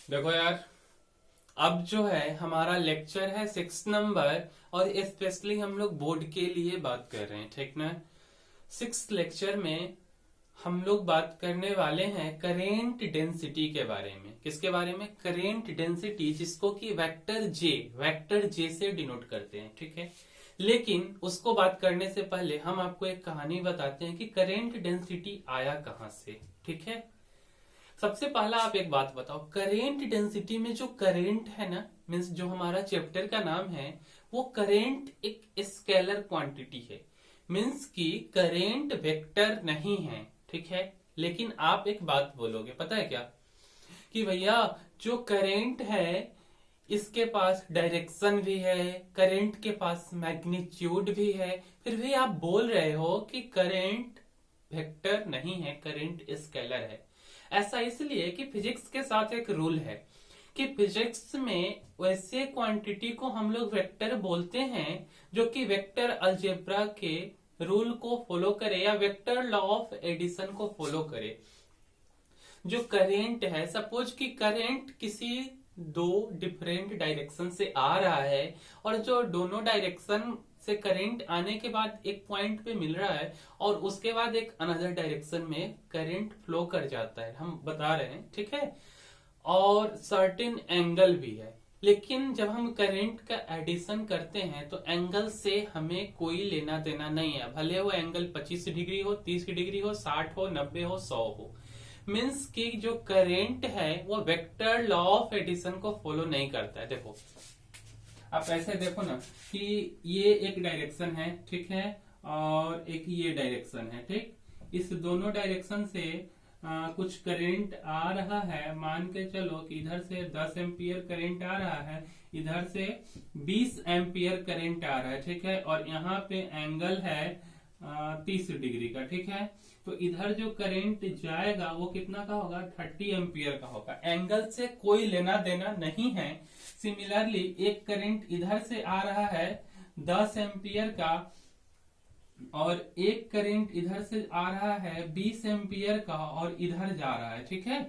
देखो यार, अब जो है हमारा लेक्चर है 6 नंबर। और स्पेशली हम लोग बोर्ड के लिए बात कर रहे हैं, ठीक ना। 6 लेक्चर में हम लोग बात करने वाले हैं करेंट डेंसिटी के बारे में। किसके बारे में? करेंट डेंसिटी, जिसको कि वेक्टर जे से डिनोट करते हैं, ठीक है। लेकिन उसको बात करने से पहले हम आपको एक कहानी बताते हैं कि करेंट डेंसिटी आया कहां से, ठीक है। सबसे पहला आप एक बात बताओ, करेंट डेंसिटी में जो करेंट है ना, मीन्स जो हमारा चैप्टर का नाम है, वो करेंट एक स्केलर क्वांटिटी है। मीन्स कि करेंट वेक्टर नहीं है, ठीक है। लेकिन आप एक बात बोलोगे, पता है क्या, कि भैया जो करेंट है इसके पास डायरेक्शन भी है, करेंट के पास मैग्नीट्यूड भी है, फिर भी आप बोल रहे हो कि करेंट वेक्टर नहीं है, करेंट स्केलर है। ऐसा इसलिए कि फिजिक्स के साथ एक रूल है कि फिजिक्स में वैसे क्वांटिटी को हम लोग वेक्टर बोलते हैं जो कि वेक्टर अलजेब्रा के रूल को फॉलो करे या वेक्टर लॉ ऑफ एडिशन को फॉलो करे। जो करेंट है, सपोज कि करेंट किसी दो डिफरेंट डायरेक्शन से आ रहा है, और जो दोनों डायरेक्शन से करंट आने के बाद एक पॉइंट पे मिल रहा है, और उसके बाद एक अनदर डायरेक्शन में करंट फ्लो कर जाता है, हम बता रहे हैं, ठीक है। और सर्टेन एंगल भी है। लेकिन जब हम करंट का एडिशन करते हैं तो एंगल से हमें कोई लेना देना नहीं है, भले वो एंगल 25 डिग्री हो, 30 डिग्री हो, 60 हो, 90 हो, 100 हो। मीन्स कि जो करंट है वो वेक्टर लॉ ऑफ एडिशन को फॉलो नहीं करता है। देखो, आप ऐसे देखो ना कि ये एक डायरेक्शन है, ठीक है, और एक ये डायरेक्शन है, ठीक। इस दोनों डायरेक्शन से कुछ करंट आ रहा है। मान के चलो कि इधर से 10 एम्पियर करंट आ रहा है, इधर से 20 एम्पियर करंट आ रहा है, ठीक है। और यहाँ पे एंगल है 30 डिग्री का, ठीक है। तो इधर जो करंट जाएगा वो कितना का होगा? 30 एम्पियर का होगा। एंगल से कोई लेना देना नहीं है। सिमिलरली एक करंट इधर से आ रहा है 10 एम्पियर का, और एक करंट इधर से आ रहा है 20 एम्पियर का, और इधर जा रहा है, ठीक है।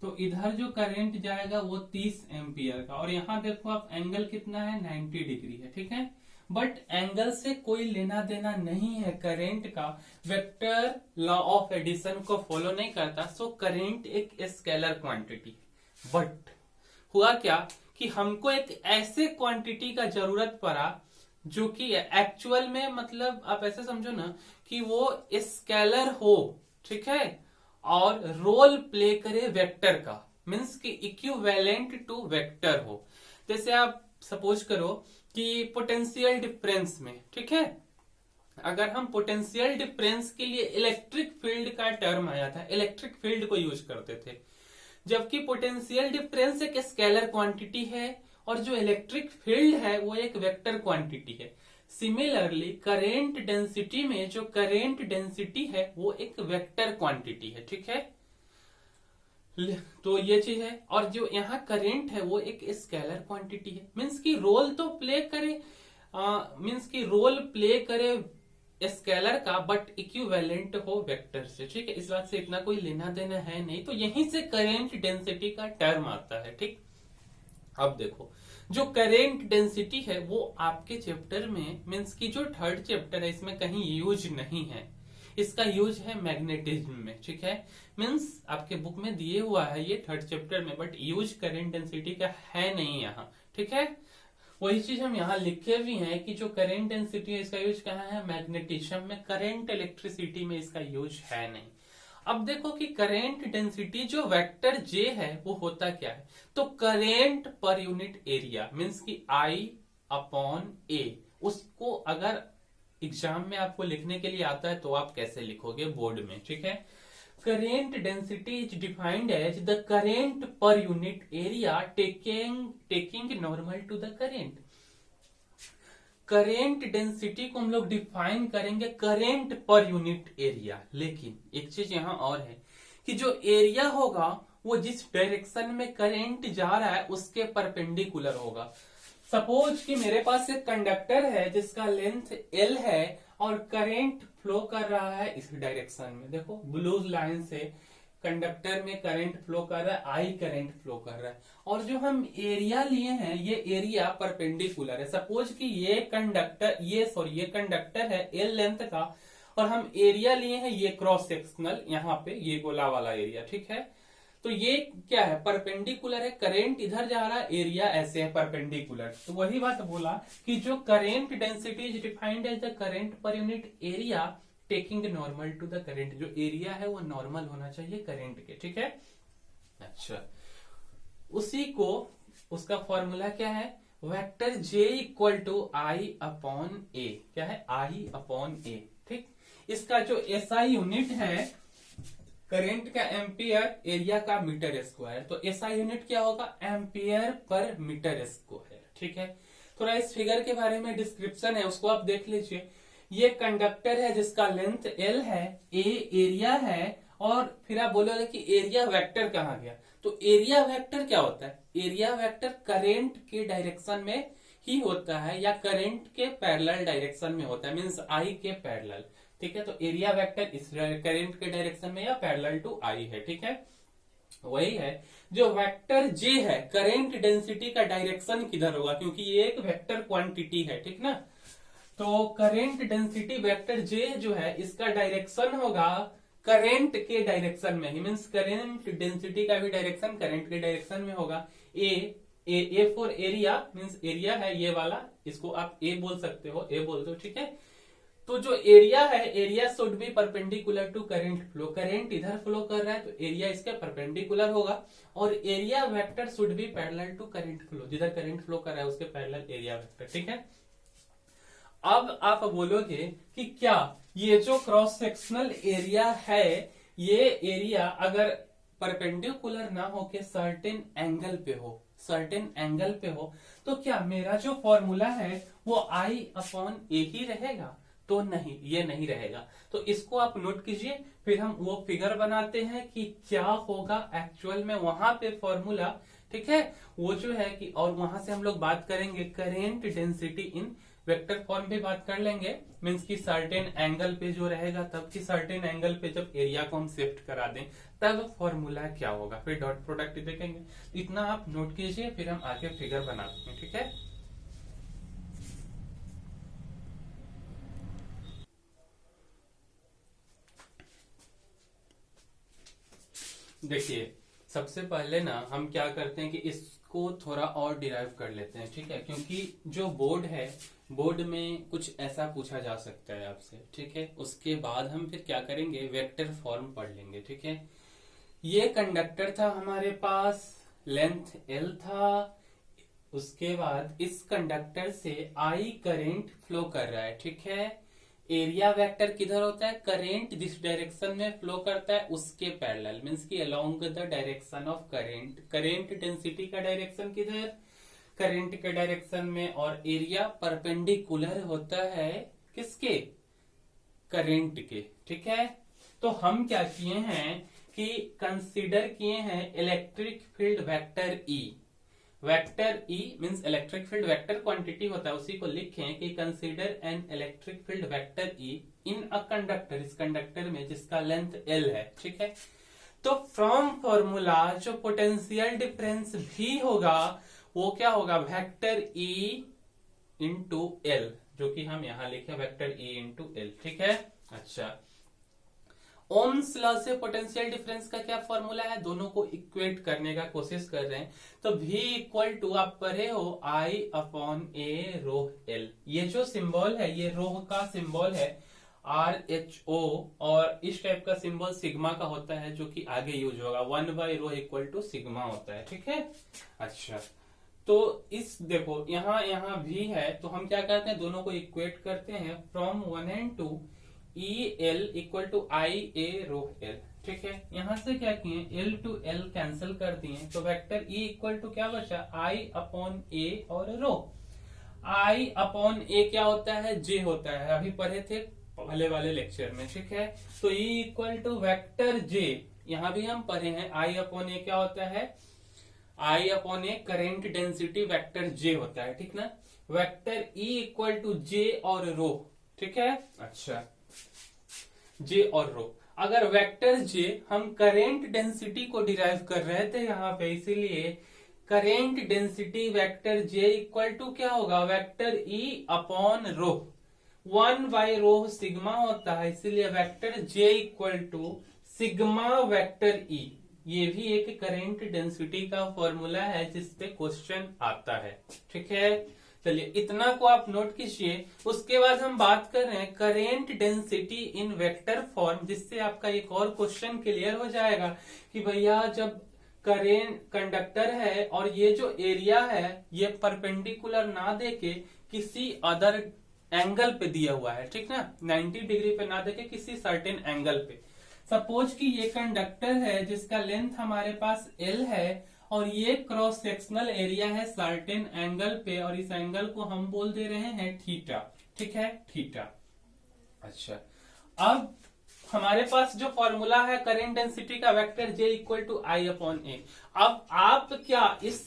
तो इधर जो करंट जाएगा वो 30 एम्पियर का, और यहाँ देखो आप एंगल कितना है? 90 डिग्री है, ठीक है। बट एंगल से कोई लेना देना नहीं है करंट का, वेक्टर लॉ ऑफ एडिशन को फॉलो नहीं करता, सो करंट एक स्केलर क्वांटिटी। बट हुआ क्या कि हमको एक ऐसे क्वांटिटी का जरूरत पड़ा जो कि एक्चुअल में, मतलब आप ऐसे समझो ना कि वो स्केलर हो, ठीक है, और रोल प्ले करे वेक्टर का, मीन्स कि इक्विवेलेंट टू वेक्टर हो। जैसे आप सपोज करो कि पोटेंशियल डिफरेंस में, ठीक है, अगर हम पोटेंशियल डिफरेंस के लिए इलेक्ट्रिक फील्ड का टर्म आया था, इलेक्ट्रिक फील्ड को यूज करते थे, जबकि पोटेंशियल डिफरेंस एक स्केलर क्वांटिटी है और जो इलेक्ट्रिक फील्ड है वो एक वेक्टर क्वांटिटी है। सिमिलरली करेंट डेंसिटी में जो करेंट डेंसिटी है वो एक वेक्टर क्वांटिटी है, ठीक है। तो ये चीज है, और जो यहाँ करेंट है वो एक स्केलर क्वांटिटी है। मीन्स की रोल तो प्ले करे, मीन्स की रोल प्ले करे स्केलर का, बट इक्विवेलेंट हो वेक्टर से, ठीक है। इस बात से इतना कोई लेना देना है नहीं, तो यहीं से करेंट डेंसिटी का टर्म आता है, ठीक। अब देखो, जो करेंट डेंसिटी है वो आपके चैप्टर में, मीन्स की जो थर्ड चैप्टर है, इसमें कहीं यूज नहीं है। इसका यूज है मैग्नेटिज्म में, ठीक है। मीन्स आपके बुक में दिए हुआ है ये थर्ड चैप्टर में, बट यूज करेंट डेंसिटी का है नहीं यहाँ, ठीक है। वही चीज हम यहाँ लिखे भी हैं कि जो करेंट डेंसिटी है इसका यूज कहाँ है? मैग्नेटिज्म में। करेंट इलेक्ट्रिसिटी में इसका यूज है नहीं। अब देखो कि करेंट डेंसिटी जो वेक्टर जे है वो होता क्या है? तो current per unit area, means की आई अपॉन ए, उसको अगर एग्जाम में आपको लिखने के लिए आता है तो आप कैसे लिखोगे बोर्ड में, ठीक है। Current density is defined as the current per unit area taking normal to the current. Current density को हम लोग डिफाइन करेंगे करेंट पर यूनिट एरिया। लेकिन एक चीज यहां और है कि जो एरिया होगा वो जिस डायरेक्शन में करेंट जा रहा है उसके परपेंडिकुलर होगा। सपोज कि मेरे पास एक कंडक्टर है जिसका लेंथ L है और करंट फ्लो कर रहा है इस डायरेक्शन में। देखो ब्लू लाइन से कंडक्टर में करंट फ्लो कर रहा है, आई करंट फ्लो कर रहा है। और जो हम एरिया लिए हैं, ये एरिया परपेंडिकुलर है। सपोज कि ये कंडक्टर है एल लेंथ का, और हम एरिया लिए हैं ये क्रॉस सेक्शनल, यहाँ पे ये गोला वाला एरिया, ठीक है। तो ये क्या है, परपेंडिकुलर है, करंट इधर जा रहा है, एरिया ऐसे है परपेंडिकुलर। तो वही बात बोला कि जो current density is defined as the current per unit area taking normal to the current. जो एरिया है वो नॉर्मल होना चाहिए करंट के, ठीक है। अच्छा, उसी को, उसका फॉर्मूला क्या है, vector J equal to I upon A. क्या है, आई अपॉन ए, ठीक। इसका जो एसआई यूनिट है, करंट का एम्पियर, एरिया का मीटर स्क्वायर, तो एसआई यूनिट क्या होगा, एम्पियर पर मीटर स्क्वायर, ठीक है। थोड़ा इस फिगर के बारे में डिस्क्रिप्शन है, उसको आप देख लीजिए। ये कंडक्टर है जिसका लेंथ एल है, ए एरिया है, और फिर आप बोलोगे कि एरिया वेक्टर कहाँ गया। तो एरिया वेक्टर क्या होता है, एरिया वेक्टर करंट के डायरेक्शन में ही होता है, या करंट के पैरेलल डायरेक्शन में होता है, मींस आई के पैरेलल, ठीक है। तो एरिया वेक्टर इस करंट के डायरेक्शन में या पैरेलल टू आई है, ठीक है। वही है जो वेक्टर जे है, करंट डेंसिटी का डायरेक्शन किधर होगा, क्योंकि ये एक वेक्टर क्वांटिटी है, ठीक ना। तो करंट डेंसिटी वेक्टर जे जो है, इसका डायरेक्शन होगा करंट के डायरेक्शन में ही, मींस करंट डेंसिटी का भी डायरेक्शन करंट के डायरेक्शन में होगा। A for area, means area है ये वाला, इसको आप ए बोल सकते हो, ए बोल दो, ठीक है। तो जो एरिया है, area should be perpendicular to current flow, current इधर फ्लो कर रहा है तो एरिया इसके परपेंडिकुलर होगा, और area vector should be parallel to current flow, जिधर करंट फ्लो कर रहा है उसके पैरेलल एरिया वेक्टर, ठीक है। अब आप बोलोगे कि क्या ये जो क्रॉस सेक्शनल एरिया है, ये एरिया अगर परपेंडिकुलर ना हो के सर्टेन एंगल पे हो, सर्टेन एंगल पे हो, तो क्या मेरा जो फॉर्मूला है वो आई अपॉन ए ही रहेगा, तो नहीं, ये नहीं रहेगा। तो इसको आप नोट कीजिए, फिर हम वो फिगर बनाते हैं कि क्या होगा एक्चुअल में वहां पे फॉर्मूला, ठीक है। वो जो है कि, और वहां से हम लोग बात करेंगे current density in vector form भी बात कर लेंगे, मींस की सर्टेन एंगल पे जो रहेगा, तब की सर्टेन एंगल पे जब एरिया को हम शिफ्ट करा दें तब फॉर्मूला क्या होगा, फिर डॉट प्रोडक्ट देखेंगे। इतना आप नोट कीजिए, फिर हम आगे फिगर बनाते हैं, ठीक है। देखिए, सबसे पहले ना हम क्या करते हैं कि इसको थोड़ा और डिराइव कर लेते हैं, ठीक है। क्योंकि जो बोर्ड है, बोर्ड में कुछ ऐसा पूछा जा सकता है आपसे, ठीक है। उसके बाद हम फिर क्या करेंगे, वेक्टर फॉर्म पढ़ लेंगे, ठीक है। ये कंडक्टर था हमारे पास, लेंथ एल था, उसके बाद इस कंडक्टर से आई करंट फ्लो कर रहा है, ठीक है। एरिया वेक्टर किधर होता है, करंट जिस डायरेक्शन में फ्लो करता है उसके पैरेलल, मींस की along the direction of current. Current density का डायरेक्शन किधर, करंट के डायरेक्शन में, और एरिया परपेंडिकुलर होता है किसके, करंट के, ठीक है। तो हम क्या किए हैं कि कंसीडर किए हैं electric field vector E. Vector E means electric field vector quantity होता है, उसी को लिखें कि consider an electric field vector E in a conductor, इस कंडक्टर में जिसका लेंथ एल है, ठीक है। तो फ्रॉम फॉर्मूला जो पोटेंशियल डिफरेंस भी होगा वो क्या होगा, वेक्टर ई इंटू एल, जो कि हम यहां लिखे वेक्टर ई इंटू एल, ठीक है। अच्छा, ओम्स लॉ से पोटेंशियल डिफरेंस का क्या फॉर्मूला है, दोनों को इक्वेट करने का कोशिश कर रहे हैं। तो V इक्वल टू, आप पढ़े हो, I upon A rho L. ये जो सिंबल है ये रो का सिंबल है, RHO, और इस टाइप का सिंबल सिग्मा का होता है जो कि आगे यूज होगा, 1/रो इक्वल टू सिग्मा होता है, ठीक है। अच्छा, तो इस देखो यहाँ V है, तो हम क्या करते हैं, दोनों को इक्वेट करते हैं, from 1 and 2 EL equal to I A rho L, ठीक है। यहां से क्या किए, L टू L कैंसिल कर दिए, तो वेक्टर E इक्वल टू क्या बचा, I अपॉन ए और रो। I अपॉन ए क्या होता है, J होता है, अभी पढ़े थे पहले वाले लेक्चर में, ठीक है। तो E equal to vector J, यहां भी हम पढ़े हैं, I अपॉन ए क्या होता है, I upon A current density vector J होता है, ठीक ना। Vector E equal to J और रो, ठीक है। अच्छा, जे और रो। अगर वेक्टर जे हम करेंट डेंसिटी को डिराइव कर रहे थे यहाँ पे, इसीलिए current density vector J equal to क्या होगा, वेक्टर ई अपॉन रो, 1/रो सिग्मा होता है, इसीलिए vector J equal to sigma vector E. ये भी एक करेंट डेंसिटी का फॉर्मूला है जिसपे क्वेश्चन आता है। ठीक है, चलिए इतना को आप नोट कीजिए। उसके बाद हम बात कर रहे हैं current density in vector form, जिससे आपका एक और क्वेश्चन क्लियर हो जाएगा कि भैया जब करेंट कंडक्टर है और ये जो एरिया है ये परपेंडिकुलर ना देके किसी अदर एंगल पे दिया हुआ है, ठीक ना, 90 डिग्री पे ना देके किसी सर्टेन एंगल पे। सपोज कि ये कंडक्टर है जिसका लेंथ हमारे पास L है और ये क्रॉस सेक्शनल एरिया है सर्टेन एंगल पे, और इस एंगल को हम बोल दे रहे हैं थीटा। ठीक है, थीटा। अच्छा, अब हमारे पास जो फॉर्मूला है करेंट डेंसिटी का vector J equal to I upon A। अब आप क्या इस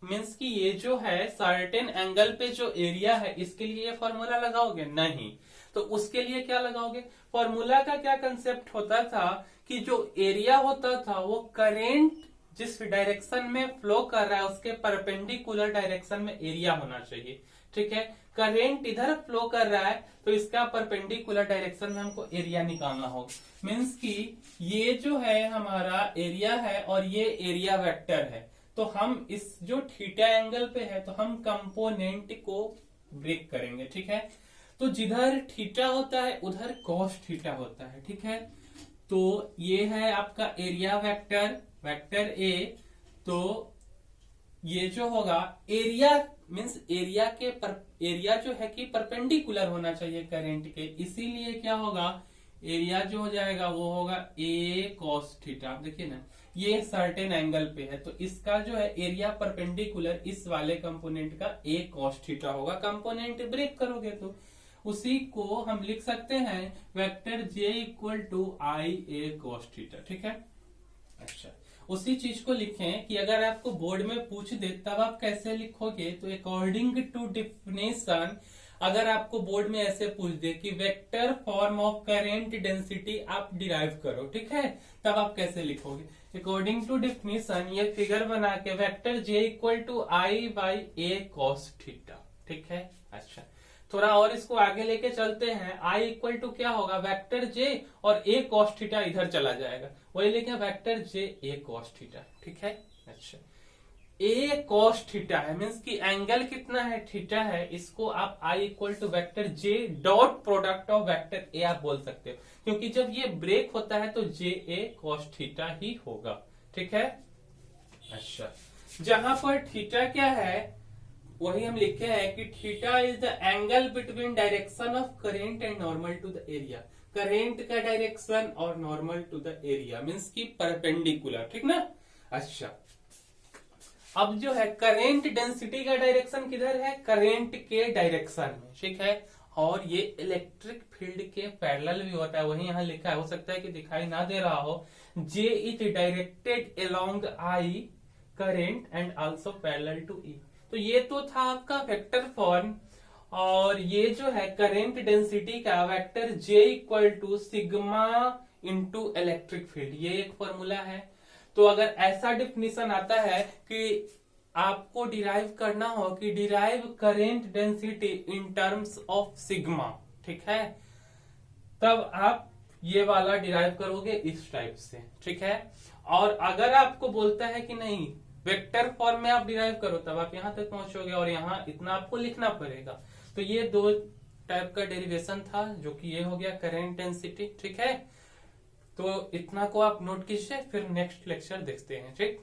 मीन्स कि ये जो है सर्टेन एंगल पे जो एरिया है इसके लिए ये फॉर्मूला लगाओगे? नहीं। तो उसके लिए क्या लगाओगे? फॉर्मूला का क्या कंसेप्ट होता था कि जो एरिया होता था वो करेंट जिस डायरेक्शन में फ्लो कर रहा है उसके परपेंडिकुलर डायरेक्शन में एरिया होना चाहिए। ठीक है, करेंट इधर फ्लो कर रहा है तो इसका परपेंडिकुलर डायरेक्शन में हमको एरिया निकालना होगा। मीन्स कि ये जो है हमारा एरिया है और ये एरिया वेक्टर है, तो हम इस जो थीटा एंगल पे है तो हम कंपोनेंट को ब्रेक करेंगे। ठीक है, तो जिधर थीटा होता है उधर कॉस थीटा होता है। ठीक है, तो ये है आपका एरिया वेक्टर, वेक्टर ए। तो ये जो होगा एरिया मीन्स एरिया जो है कि परपेंडिकुलर होना चाहिए करंट के, इसीलिए क्या होगा, एरिया जो हो जाएगा वो होगा ए कॉस थीटा। देखिए ना, ये सर्टेन एंगल पे है तो इसका जो है एरिया परपेंडिकुलर इस वाले कंपोनेंट का ए कॉस थीटा होगा। कंपोनेंट ब्रेक करोगे तो उसी को हम लिख सकते हैं vector J equal to I A cos theta. ठीक है, अच्छा, उसी चीज को लिखें कि अगर आपको बोर्ड में पूछ दे तब आप कैसे लिखोगे, तो अकॉर्डिंग टू डिफिनेशन अगर आपको बोर्ड में ऐसे पूछ दे कि vector form of current density आप डिराइव करो, ठीक है, तब आप कैसे लिखोगे? अकॉर्डिंग टू डिफिनेशन ये फिगर बना के vector J equal to I by A cos theta. ठीक है, अच्छा, थोड़ा और इसको आगे लेके चलते हैं। आई इक्वल टू क्या होगा, वेक्टर जे और ए कॉस थीटा इधर चला जाएगा, वही लिखे vector J A cos theta. ठीक है, अच्छा, ए कॉस थीटा है मीन्स कि एंगल कितना है, थीटा है, इसको आप I equal to vector J dot product of vector A आप बोल सकते हो, क्योंकि जब ये ब्रेक होता है तो जे ए कॉस थीटा ही होगा। ठीक है, अच्छा, जहां पर थीटा क्या है वही हम लिखे हैं कि theta is the angle between direction of current and normal to the area. Current का डायरेक्शन और normal to the area means की परपेंडिकुलर। ठीक ना, अच्छा, अब जो है करेंट डेंसिटी का डायरेक्शन किधर है, करेंट के डायरेक्शन में। ठीक है, और ये इलेक्ट्रिक फील्ड के पैरेलल भी होता है, वही यहाँ लिखा है, हो सकता है कि दिखाई ना दे रहा हो। J is directed along I current and also parallel to E. तो ये तो था आपका वेक्टर फॉर्म, और ये जो है करेंट डेंसिटी का vector J equal to sigma into electric field, ये एक फॉर्मूला है। तो अगर ऐसा डिफिनीशन आता है कि आपको डिराइव करना हो कि derive current density in terms of sigma, ठीक है, तब आप ये वाला डिराइव करोगे इस टाइप से। ठीक है, और अगर आपको बोलता है कि नहीं वेक्टर फॉर्म में आप डिराइव करो, तब आप यहां तक पहुंचोगे और यहाँ इतना आपको लिखना पड़ेगा। तो ये दो टाइप का डेरिवेशन था, जो कि ये हो गया करेंट डेंसिटी। ठीक है, तो इतना को आप नोट कीजिए, फिर नेक्स्ट लेक्चर देखते हैं। ठीक।